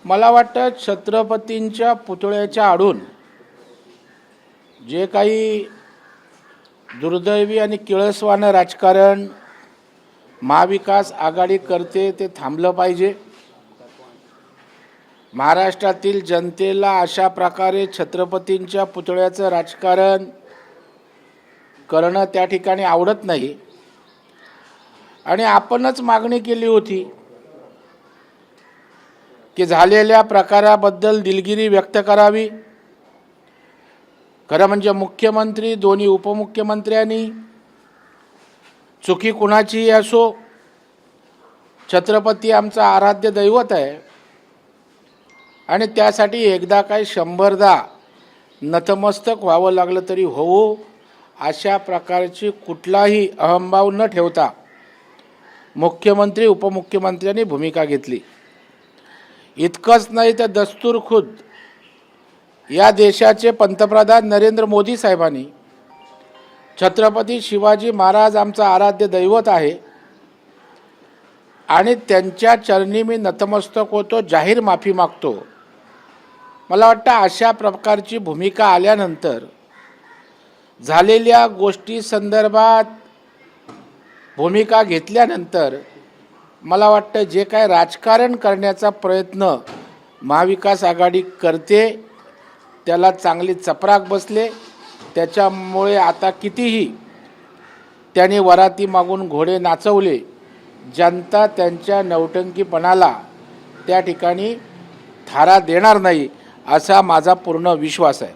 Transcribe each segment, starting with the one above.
मला वाटतं छत्रपतींच्या पुतळ्याच्या आडून जे काही दुर्दैवी आणि किळसवाणं राजकारण महाविकास आघाडी करते ते थांबलं पाहिजे। महाराष्ट्रातील जनतेला अशा प्रकारे छत्रपतींच्या पुतळ्याचं राजकारण करणं त्या ठिकाणी आवडत नाही आणि आपणच मागणी केली होती की झालेल्या प्रकाराबद्दल दिलगिरी व्यक्त करावी। खरं म्हणजे मुख्यमंत्री दोन्ही उपमुख्यमंत्र्यांनी चुकी कुणाचीही असो, छत्रपती आमचा आराध्य दैवत आहे आणि त्यासाठी एकदा काय 100दा नतमस्तक व्हावं लागलं तरी होऊ, अशा प्रकारची कुठलाही अहंभाव न ठेवता मुख्यमंत्री उपमुख्यमंत्र्यांनी भूमिका घेतली। इतकंच नाही तर दस्तूर खुद या देशाचे पंतप्रधान नरेंद्र मोदी साहेबांनी छत्रपती शिवाजी महाराज आमचा आराध्य दैवत आहे आणि त्यांच्या चरणी मी नतमस्तक होतो, जाहीर माफी मागतो। मला वाटतं अशा प्रकारची भूमिका आल्यानंतर झालेल्या गोष्टी संदर्भात भूमिका घेतल्यानंतर मला वाटतं जे काय राजकारण करण्याचा प्रयत्न महाविकास आघाडी करते त्याला चांगली चपराक बसले। त्याच्यामुळे आता कितीही त्यांनी वराती मागून घोडे नाचवले, जनता त्यांच्या नौटंकीपणाला त्या ठिकाणी थारा देणार नाही असा माझा पूर्ण विश्वास आहे।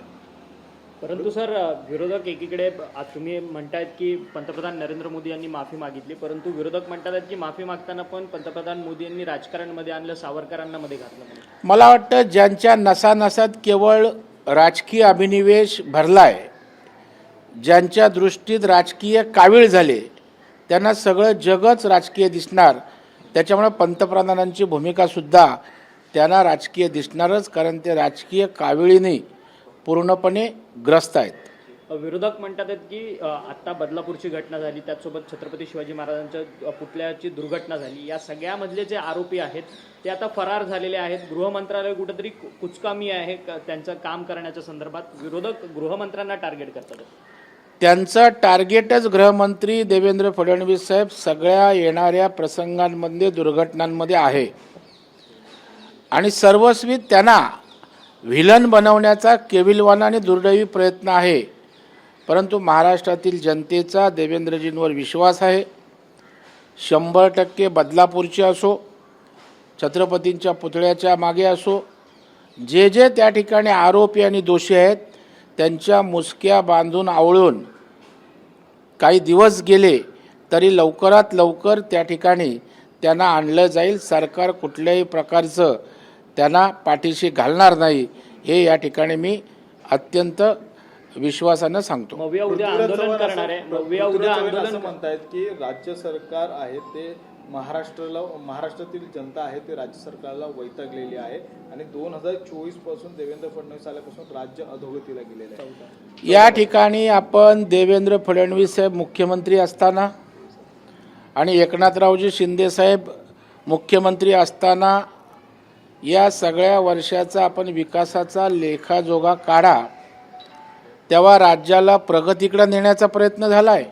परंतु सर, विरोधक एकीकडे तुम्ही म्हणतायत की पंतप्रधान नरेंद्र मोदी यांनी माफी मागितली, परंतु विरोधक म्हणतात की माफी मागताना पण पंतप्रधान मोदी यांनी राजकारणामध्ये आणलं, सावरकरांना मध्ये घातलं। मला वाटतं ज्यांच्या नसानसात केवळ राजकीय अभिनिवेश भरलाय, ज्यांच्या दृष्टीत राजकीय कावीळ झाले, त्यांना सगळं जगच राजकीय दिसणार। त्याच्यामुळे पंतप्रधानांची भूमिकासुद्धा त्यांना राजकीय दिसणारच, कारण ते राजकीय काविळीने पूर्णपणे ग्रस्त आहेत। विरोधक म्हणतात की आत्ता बदलापूरची घटना झाली, त्याचसोबत छत्रपती शिवाजी महाराजांच्या पुतळ्याची दुर्घटना झाली, या सगळ्यामधले जे आरोपी आहेत ते आता फरार झालेले आहेत। गृहमंत्रालय कुठेतरी कुचकामी आहे त्यांचं काम करण्याच्या संदर्भात। विरोधक गृहमंत्र्यांना टार्गेट करतात। त्यांचं टार्गेटच गृहमंत्री देवेंद्र फडणवीस साहेब सगळ्या येणाऱ्या प्रसंगांमध्ये दुर्घटनांमध्ये आहे आणि सर्वस्वी त्यांना व्हिलन बनवण्याचा केविलवाणा आणि दुर्दैवी प्रयत्न आहे। परंतु महाराष्ट्रातील जनतेचा देवेंद्रजींवर विश्वास आहे। 100% बदलापूरचे असो, छत्रपतींच्या पुतळ्याच्या मागे असो, जे जे त्या ठिकाणी आरोपी आणि दोषी आहेत त्यांच्या मुसक्या बांधून आवळून काही दिवस गेले तरी लवकरात लवकर त्या ठिकाणी त्यांना आणलं जाईल। सरकार कुठल्याही प्रकारचं त्यांना पाठीशी घालणार नाही, हे या ठिकाणी मी अत्यंत विश्वासानं सांगतो। असं म्हणतायत की राज्य सरकार आहे ते महाराष्ट्रातील जनता आहे ते राज्य सरकारला वैतागलेली आहे आणि 2024 पासून देवेंद्र फडणवीस आल्यापासून राज्य अधोगतीला गेलेलं आहे। या ठिकाणी आपण देवेंद्र फडणवीस साहेब मुख्यमंत्री असताना आणि एकनाथरावजी शिंदे साहेब मुख्यमंत्री असताना या सगळ्या वर्षाचा आपण विकासाचा लेखाजोगा काढा, तेव्हा राज्याला प्रगतीकडे नेण्याचा प्रयत्न झाला आहे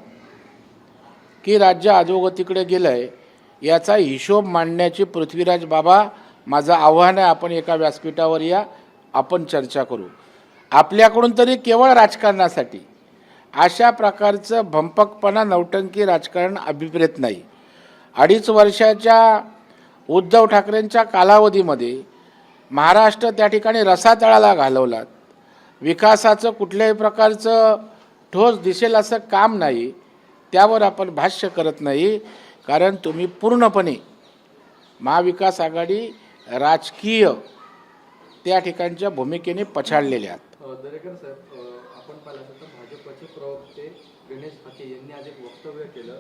की राज्य अधोगतीकडे गेलं आहे, याचा हिशोब मांडण्याची पृथ्वीराज बाबा माझं आव्हान आहे। आपण एका व्यासपीठावर या, आपण चर्चा करू। आपल्याकडून तरी केवळ राजकारणासाठी अशा प्रकारचं भंपकपणा नौटंकी राजकारण अभिप्रेत नाही। 2.5 वर्षाच्या उद्धव ठाकरेंच्या कालावधीमध्ये महाराष्ट्र त्या ठिकाणी रसातळाला घालवलात। विकासाचं कुठल्याही प्रकारचं ठोस दिसेल असं काम नाही, त्यावर आपण भाष्य करत नाही, कारण तुम्ही पूर्णपणे महाविकास आघाडी राजकीय त्या ठिकाणच्या भूमिकेने पछाडलेले आहात। दरेकर साहेब, आपण पाहिलं तर भाजपचे प्रवक्ते गणेश हाके यांनी आज एक वक्तव्य केलं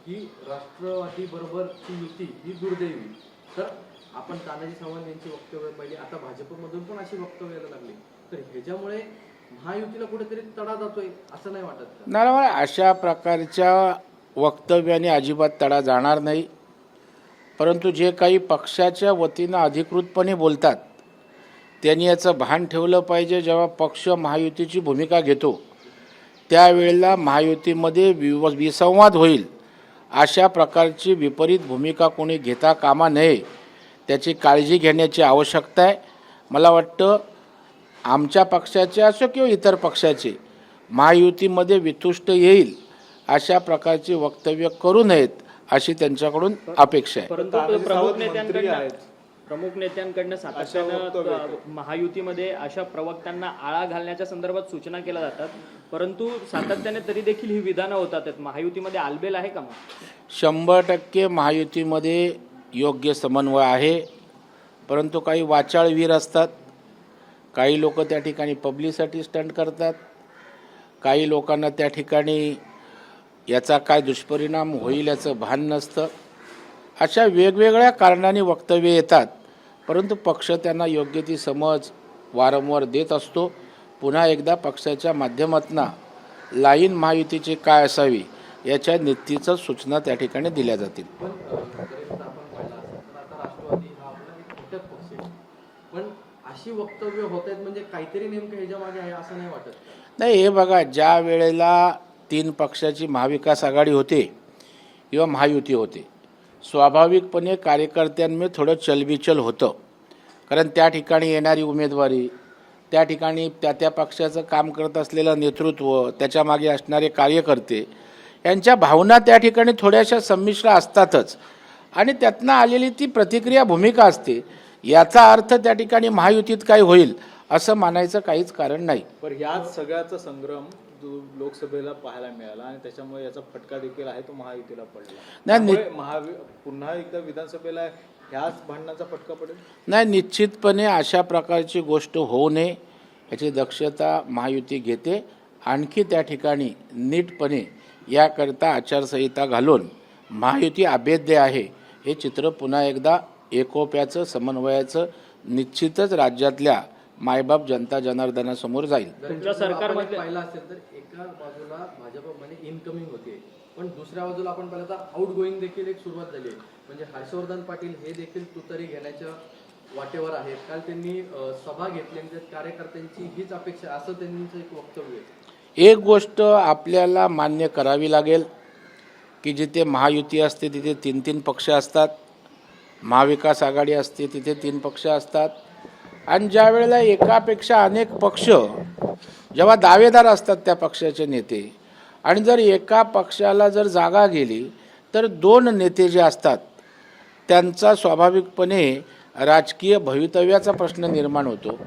की राष्ट्रवादी बरोबरची युती ही दुर्दैवी। तर आपण तानाजी सावंत यांची वक्तव्य पाहिली, आता भाजपमधून पण अशी वक्तव्य यायला लागली, तर ह्याच्यामुळे महायुतीला कुठेतरी तडा जातोय असं नाही वाटत? नाही, अशा प्रकारच्या वक्तव्याने अजिबात तडा जाणार नाही। परंतु जे काही पक्षाच्या वतीनं अधिकृतपणे बोलतात त्यांनी याचं भान ठेवलं पाहिजे. जेव्हा पक्ष महायुतीची भूमिका घेतो त्यावेळेला महायुतीमध्ये विसंवाद होईल अशा प्रकारची विपरीत भूमिका कोणी घेता कामा नये, त्याची काळजी घेण्याची आवश्यकता आहे. मला वाटतं आमच्या पक्षाचे असो किंवा इतर पक्षाचे महायुतीमध्ये वितुष्ट येईल अशा प्रकारची वक्तव्य करू नयेत अशी त्यांच्याकडून अपेक्षा आहे. परंतु तानाजी प्रमुख सावंत मंत्री नेत्यांकडनं आहेत. प्रमुख नेत्यांकडनं सातत्यानं महायुतीमध्ये अशा प्रवक्त्यांना आळा घालण्याच्या संदर्भात सूचना केल्या जातात, परंतु सातत्याने तरी देखील ही विधानं होतात. महायुतीमध्ये आलबेल आहे का मग? 100% महायुतीमध्ये योग्य समन्वय आहे, परंतु काही वाचाळवीर असतात. काही लोक त्या ठिकाणी पब्लिसिटी स्टंट करतात, काही लोकांना त्या ठिकाणी याचा काय दुष्परिणाम होईल याचं भान नसतं. अशा वेगवेगळ्या कारणांनी वक्तव्य येतात, परंतु पक्ष त्यांना योग्य ती समज वारंवार देत असतो. पुन्हा एकदा पक्षाच्या माध्यमातून लाईन महायुतीची काय असावी याच्या नीतीचं सूचना त्या ठिकाणी दिल्या जातील. पण जरी आपण पाहिलं असेल तर आता राष्ट्रवादी हा आपला एक घटक पक्ष आहे, पण अशी वक्तव्य होत आहेत म्हणजे काहीतरी नेमकं ह्याच्या मागे आहे असं नाही वाटत? नाही, हे बघा, ज्या वेळेला 3 पक्षाची महाविकास आघाडी होते किंवा महायुती होते, स्वाभाविकपणे कार्यकर्त्यांमध्ये थोडं चलबिचल होतं. कारण त्या ठिकाणी येणारी उमेदवारी, त्या ठिकाणी त्या पक्षाचं काम करत असलेलं नेतृत्व, त्याच्यामागे असणारे कार्यकर्ते यांच्या भावना त्या ठिकाणी थोड्याशा संमिश्र असतातच आणि त्यातनं आलेली ती प्रतिक्रिया भूमिका असते. याचा अर्थ त्या ठिकाणी महायुतीत काय होईल असं मानायचं काहीच कारण नाही. पण ह्याच सगळ्याचा संग्राम जो लोकसभेला पाहायला मिळाला आणि त्याच्यामुळे याचा फटका देखील आहे तो महायुतीला पडला. त्यामुळे पुन्हा एकदा विधानसभेला ह्याच भांडणाचा फटका पडेल. नाही, निश्चितपणे अशा प्रकारची गोष्ट होऊ नये याची दक्षता महायुती घेते. आणखी त्या ठिकाणी नीटपणे याकरता आचारसंहिता घालून महायुती अभेद्य आहे हे चित्र पुन्हा एकदा एकोप्याचं, समन्वयाचं निश्चितच राज्यातल्या मायबाप जनता जनार्दनासमोर जाईल. तुमच्या सरकारमध्ये पाहिलं असेल तर एका बाजूला भाजपमध्ये इनकमिंग होते, पण दुसऱ्या बाजूला आपण पाहिलं तर आउट गोईंग देखील एक सुरुवात झाली आहे. म्हणजे हर्षवर्धन पाटील हे देखील तुतारी घेण्याच्या वाटेवर आहेत. काल त्यांनी सभा घेतली आणि त्यात कार्यकर्त्यांची हीच अपेक्षा असं त्यांचं एक वक्तव्य आहे. एक गोष्ट आपल्याला मान्य करावी लागेल की जिथे महायुती असते तिथे 3 पक्ष असतात, महाविकास आघाडी असते तिथे 3 पक्ष असतात, आणि ज्या वेळेला एकापेक्षा अनेक पक्ष जेव्हा दावेदार असतात त्या पक्षाचे नेते, आणि जर एका पक्षाला जर जागा गेली तर 2 नेते जे असतात त्यांचा स्वाभाविकपणे राजकीय भवितव्याचा प्रश्न निर्माण होतो.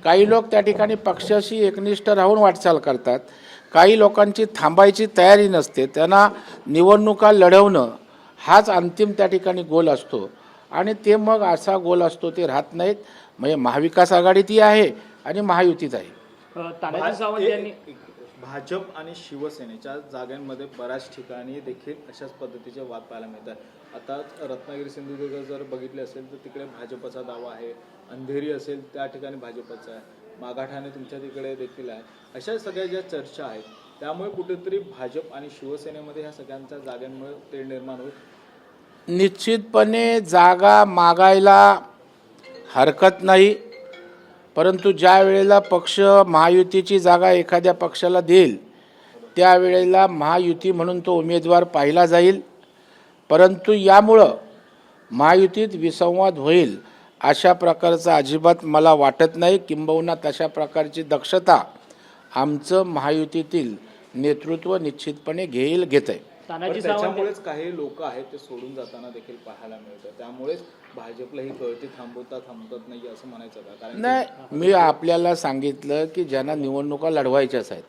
काही लोक त्या ठिकाणी पक्षाशी एकनिष्ठ राहून वाटचाल करतात, काही लोकांची थांबायची तयारी नसते. त्यांना निवडणुका लढवणं हाच अंतिम त्या ठिकाणी गोल असतो आणि ते मग असा गोल असतो ते राहत नाहीत. म्हणजे महाविकास आघाडी ती आहे आणि महायुतीत आहे. तानाजी सावंत यांनी भाजप आणि शिवसेनेच्या जागांमध्ये बऱ्याच ठिकाणी देखील अशाच पद्धतीचे वाद पाहायला मिळतात. आता रत्नागिरी सिंधुदुर्ग जर बघितले असेल तर तिकडे भाजपचा दावा आहे, अंधेरी असेल त्या ठिकाणी भाजपचा आहे, मागाठाणे तुमच्या तिकडे देखील आहे. अशा सगळ्या ज्या चर्चा आहेत त्यामुळे कुठेतरी भाजप आणि शिवसेनेमध्ये ह्या सगळ्यांच्या जागांमुळे तेढ निर्माण होईल. निश्चितपणे जागा मागायला हरकत नाही, परंतु ज्या वेळेला पक्ष महायुतीची जागा एखाद्या पक्षाला देईल त्यावेळेला महायुती म्हणून तो उमेदवार पाहिला जाईल. परंतु यामुळं महायुतीत विसंवाद होईल अशा प्रकारचं अजिबात मला वाटत नाही. किंबहुना तशा प्रकारची दक्षता आमचं महायुतीतील नेतृत्व निश्चितपणे घेत आहे. तानाजी सावंत त्याच्यामुळेच काही लोक आहेत ते सोडून जाताना देखील पाहायला मिळतं. त्यामुळेच भाजपला ही कळती थांबवतात नाही असं म्हणायचं का? कारण नाही, मी आपल्याला सांगितलं की ज्यांना निवडणुका लढवायच्याच आहेत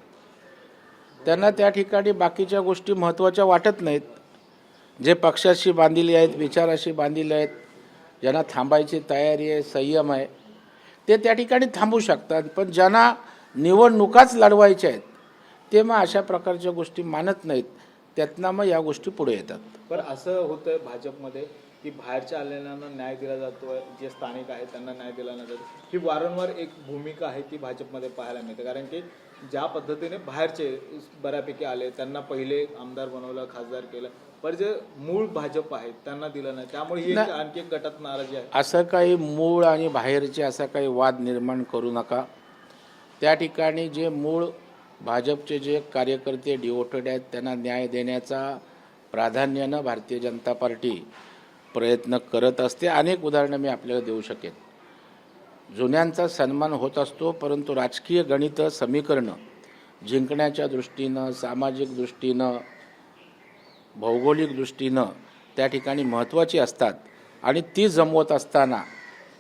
त्यांना त्या ठिकाणी बाकीच्या गोष्टी महत्त्वाच्या वाटत नाहीत. जे पक्षाशी बांधिले आहेत, विचाराशी बांधिले आहेत, ज्यांना थांबायची तयारी आहे, संयम आहे, ते त्या ठिकाणी थांबू शकतात. पण ज्यांना निवडणुकाच लढवायच्या आहेत ते मग अशा प्रकारच्या गोष्टी मानत नाहीत. त्यातनं मग या गोष्टी पुढे येतात. पण असं होतं भाजपमध्ये की बाहेरच्या आलेल्यांना न्याय दिला जातोय, जे स्थानिक आहेत त्यांना न्याय दिला नाही जातो, ही वारंवार एक भूमिका आहे ती भाजपमध्ये पाहायला मिळते. कारण की ज्या पद्धतीने बाहेरचे बऱ्यापैकी आले, त्यांना पहिले आमदार बनवलं, खासदार केलं, पण जे मूळ भाजप आहेत त्यांना दिलं नाही, त्यामुळे ही एक आणखी एक गटात नाराजी आहे. असं काही मूळ आणि बाहेरचे असा काही वाद निर्माण करू नका. त्या ठिकाणी जे मूळ भाजपचे जे कार्यकर्ते डिवोटेड आहेत त्यांना न्याय देण्याचा प्राधान्यानं भारतीय जनता पार्टी प्रयत्न करत असते. अनेक उदाहरणं मी आपल्याला देऊ शकेन. जुन्यांचा सन्मान होत असतो, परंतु राजकीय गणित समीकरणं जिंकण्याच्या दृष्टीनं, सामाजिक दृष्टीनं, भौगोलिक दृष्टीनं त्या ठिकाणी महत्त्वाची असतात आणि ती जमवत असताना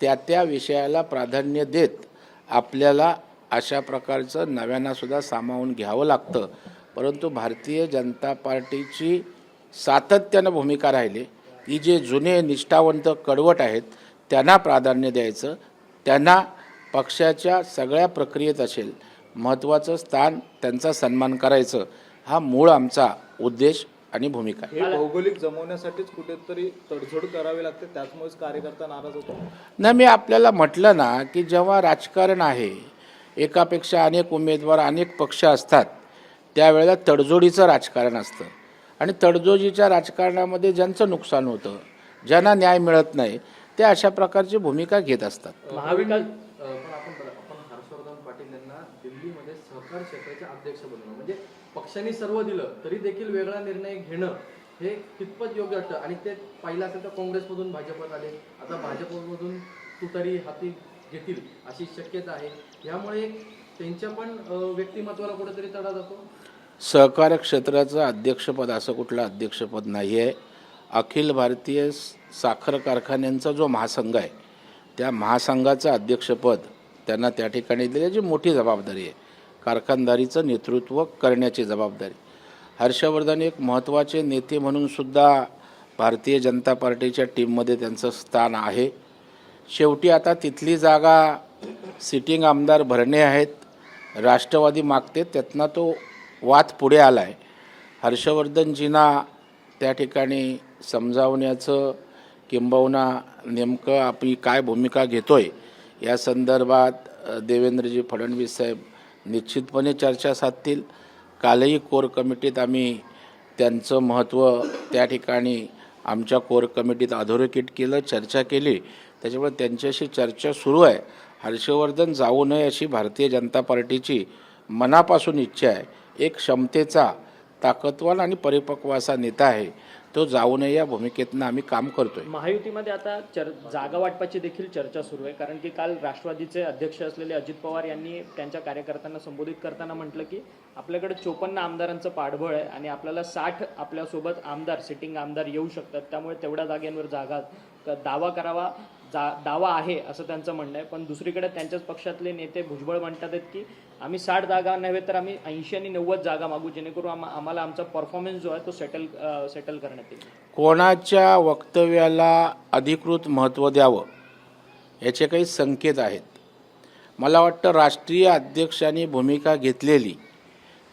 त्या विषयाला प्राधान्य देत आपल्याला अशा प्रकारचं नव्यांनासुद्धा सामावून घ्यावं लागतं. परंतु भारतीय जनता पार्टीची सातत्यानं भूमिका राहिली की जे जुने निष्ठावंत कडवट आहेत त्यांना प्राधान्य द्यायचं, त्यांना पक्षाच्या सगळ्या प्रक्रियेत असेल महत्त्वाचं स्थान, त्यांचा सन्मान करायचं, हा मूळ आमचा उद्देश आणि भूमिका आहे. हे भौगोलिक जमवण्यासाठीच कुठेतरी तडजोड करावी लागते, त्याचमुळेच कार्यकर्ता नाराज होतो. नाही, मी आपल्याला म्हटलं ना की जेव्हा राजकारण आहे, एकापेक्षा अनेक उमेदवार, अनेक पक्ष असतात, त्यावेळेला तडजोडीचं राजकारण असतं आणि तडजोडीच्या राजकारणामध्ये ज्यांचं नुकसान होतं, ज्यांना न्याय मिळत नाही, ते अशा प्रकारची भूमिका घेत असतात. महाविकास पण आपण हर्षवर्धन पाटील यांना दिल्लीमध्ये सहकार क्षेत्राचे अध्यक्ष बनवलं, म्हणजे पक्षाने सर्व दिलं तरी देखील वेगळा निर्णय घेणं हे कितपत योग्य वाटतं. आणि ते पाहिलं असेल तर काँग्रेसमधून भाजपत आले, आता भाजपमधून तुतारी हाती घेतील अशी शक्यता आहे. यामुळे त्यांच्या पण व्यक्तिमत्वाला कुठेतरी तडा जातो. सहकार क्षेत्राचं अध्यक्षपद असं कुठलं अध्यक्षपद नाही आहे. अखिल भारतीय साखर कारखान्यांचा जो महासंघ आहे, त्या महासंघाचं अध्यक्षपद त्यांना त्या ठिकाणी दिल्याची मोठी जबाबदारी आहे. कारखानदारीचं नेतृत्व करण्याची जबाबदारी. हर्षवर्धन एक महत्त्वाचे नेते म्हणून सुद्धा भारतीय जनता पार्टीच्या टीममध्ये त्यांचं स्थान आहे. शेवटी आता तिथली जागा सिटिंग आमदार भरणे आहेत, राष्ट्रवादी मागते, त्यातनं तो वाद पुढे आला आहे. हर्षवर्धनजींना त्या ठिकाणी समजावण्याचं किंबहुना नेमकं आपली काय भूमिका घेतोय या संदर्भात देवेंद्रजी फडणवीस साहेब निश्चितपणे चर्चा साधतील. कालही कोर कमिटीत आम्ही त्यांचं महत्त्व त्या ठिकाणी आमच्या कोर कमिटीत अधोरेखित केलं, चर्चा केली. त्याच्यामुळे त्यांच्याशी चर्चा सुरू आहे. हर्षवर्धन जाऊ नये अशी भारतीय जनता पार्टीची मनापासून इच्छा आहे. एक क्षमतेचा, ताकदवान आणि परिपक्व असा नेता आहे, तो जाऊ नये या भूमिकेतनं आम्ही काम करतोय. महायुतीमध्ये आता जागा वाटपाची देखील चर्चा सुरू आहे. कारण की काल राष्ट्रवादीचे अध्यक्ष असलेले अजित पवार यांनी त्यांच्या कार्यकर्त्यांना संबोधित करताना म्हटलं की आपल्याकडे 54 आमदारांचं पाठबळ आहे आणि आपल्याला 60 आपल्यासोबत आमदार, सिटिंग आमदार येऊ शकतात. त्यामुळे तेवढ्या जागांवर दावा करावा, दावा आहे असं त्यांचं म्हणणं आहे. पण दुसरीकडे त्यांच्याच पक्षातले नेते भुजबळ म्हणतात आहेत की आम्ही 60 जागा नव्हे तर आम्ही 80 आणि 90 जागा मागू, जेणेकरून आम्हाला आमचा परफॉर्मन्स जो आहे तो सेटल करण्यात येईल. कोणाच्या वक्तव्याला अधिकृत महत्त्व द्यावं याचे काही संकेत आहेत. मला वाटतं राष्ट्रीय अध्यक्षांनी भूमिका घेतलेली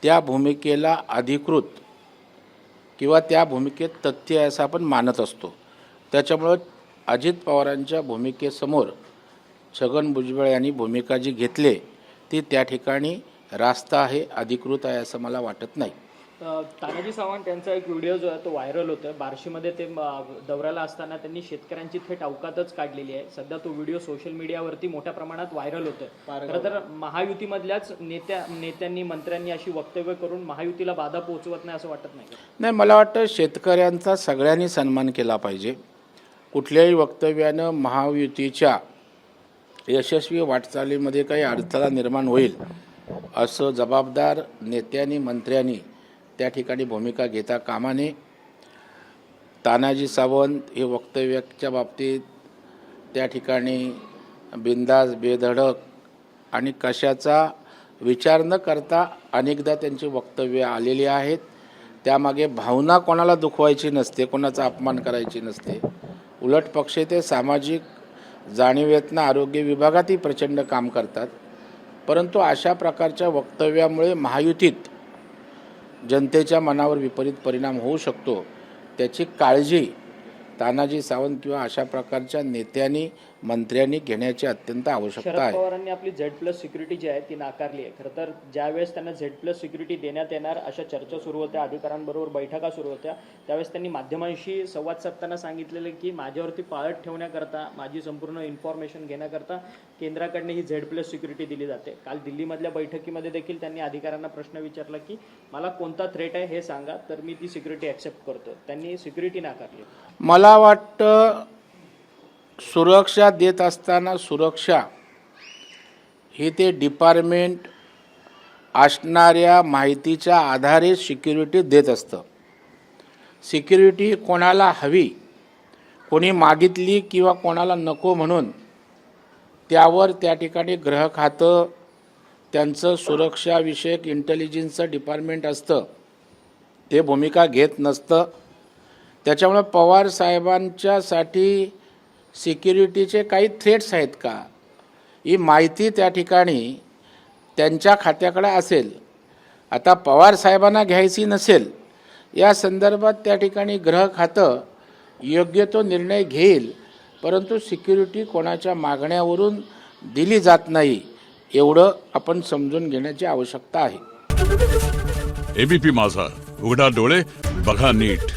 त्या भूमिकेला अधिकृत किंवा त्या भूमिकेत तथ्य आहे असं आपण मानत असतो. त्याच्यामुळं अजित पवारांच्या भूमिकेसमोर छगन भुजबळ यांनी भूमिका जी घेतली ती त्या ठिकाणी रास्त आहे, अधिकृत आहे असं मला वाटत नाही. तानाजी सावंत यांचा एक व्हिडिओ जो आहे तो व्हायरल होतोय. बार्शीमध्ये ते दौऱ्याला असताना त्यांनी शेतकऱ्यांची थेट अवकातच काढलेली आहे. सध्या तो व्हिडिओ सोशल मीडियावरती मोठ्या प्रमाणात व्हायरल होतोय. खरं तर महायुतीमधल्याच नेत्यांनी, मंत्र्यांनी अशी वक्तव्य करून महायुतीला बाधा पोहोचवत नाही असं वाटत नाही? नाही, मला वाटतं शेतकऱ्यांचा सगळ्यांनी सन्मान केला पाहिजे. कुठल्याही वक्तव्यानं महायुतीच्या यशस्वी वाटचालीमध्ये काही अडथळा निर्माण होईल असं जबाबदार नेत्यांनी, मंत्र्यांनी त्या ठिकाणी भूमिका घेता कामा नये. तानाजी सावंत हे वक्तव्याच्या बाबतीत त्या ठिकाणी बिंदास, बेधडक आणि कशाचा विचार न करता अनेकदा त्यांची वक्तव्य आलेली आहेत. त्यामागे भावना कोणाला दुखवायची नसते, कोणाचा अपमान करायची नसते. उलट पक्ष ते सामाजिक जाणीवेतनं आरोग्य विभागातही प्रचंड काम करतात. परंतु अशा प्रकारच्या वक्तव्यामुळे महायुतीत जनतेच्या मनावर विपरीत परिणाम होऊ शकतो, त्याची काळजी तानाजी सावंत किंवा अशा प्रकारच्या नेत्यांनी मंत्र्यांनी घेण्याची अत्यंत आवश्यकता शरद आहे. पवारांनी आपली Z+ सिक्युरिटी जी आहे ती नाकारली आहे. खरं तर ज्यावेळेस त्यांना Z+ सिक्युरिटी देण्यात येणार अशा चर्चा सुरू होत्या, अधिकाऱ्यांबरोबर बैठका सुरू होत्या, त्यावेळेस त्यांनी माध्यमांशी संवाद साधताना सांगितलेलं की माझ्यावरती पाळत ठेवण्याकरता, माझी संपूर्ण इन्फॉर्मेशन घेण्याकरता केंद्राकडनं ही Z+ सिक्युरिटी दिली जाते. काल दिल्लीमधल्या बैठकीमध्ये देखील त्यांनी अधिकाऱ्यांना प्रश्न विचारला की मला कोणता थ्रेट आहे हे सांगा, तर मी ती सिक्युरिटी ॲक्सेप्ट करतो. त्यांनी सिक्युरिटी नाकारली. मला वाटतं सुरक्षा देत असताना सुरक्षा ही ते डिपार्टमेंट असणाऱ्या माहितीच्या आधारे सिक्युरिटी देत असतं. सिक्युरिटी कोणाला हवी, कोणी मागितली किंवा कोणाला नको म्हणून त्यावर त्या ठिकाणी गृह खातं त्यांचं सुरक्षाविषयक इंटेलिजन्सचं डिपार्टमेंट असतं, ते भूमिका घेत नसतं. त्याच्यामुळे पवार साहेबांच्यासाठी सिक्युरिटीचे काही थ्रेट्स आहेत का, ही माहिती त्या ठिकाणी त्यांच्या खात्याकडे असेल. आता पवार साहेबांना घ्यायची नसेल या संदर्भात त्या ठिकाणी गृह खातं योग्य तो निर्णय घेईल, परंतु सिक्युरिटी कोणाच्या मागण्यावरून दिली जात नाही एवढं आपण समजून घेण्याची आवश्यकता आहे. एबीपी माझा, उघडा डोळे बघा नीट.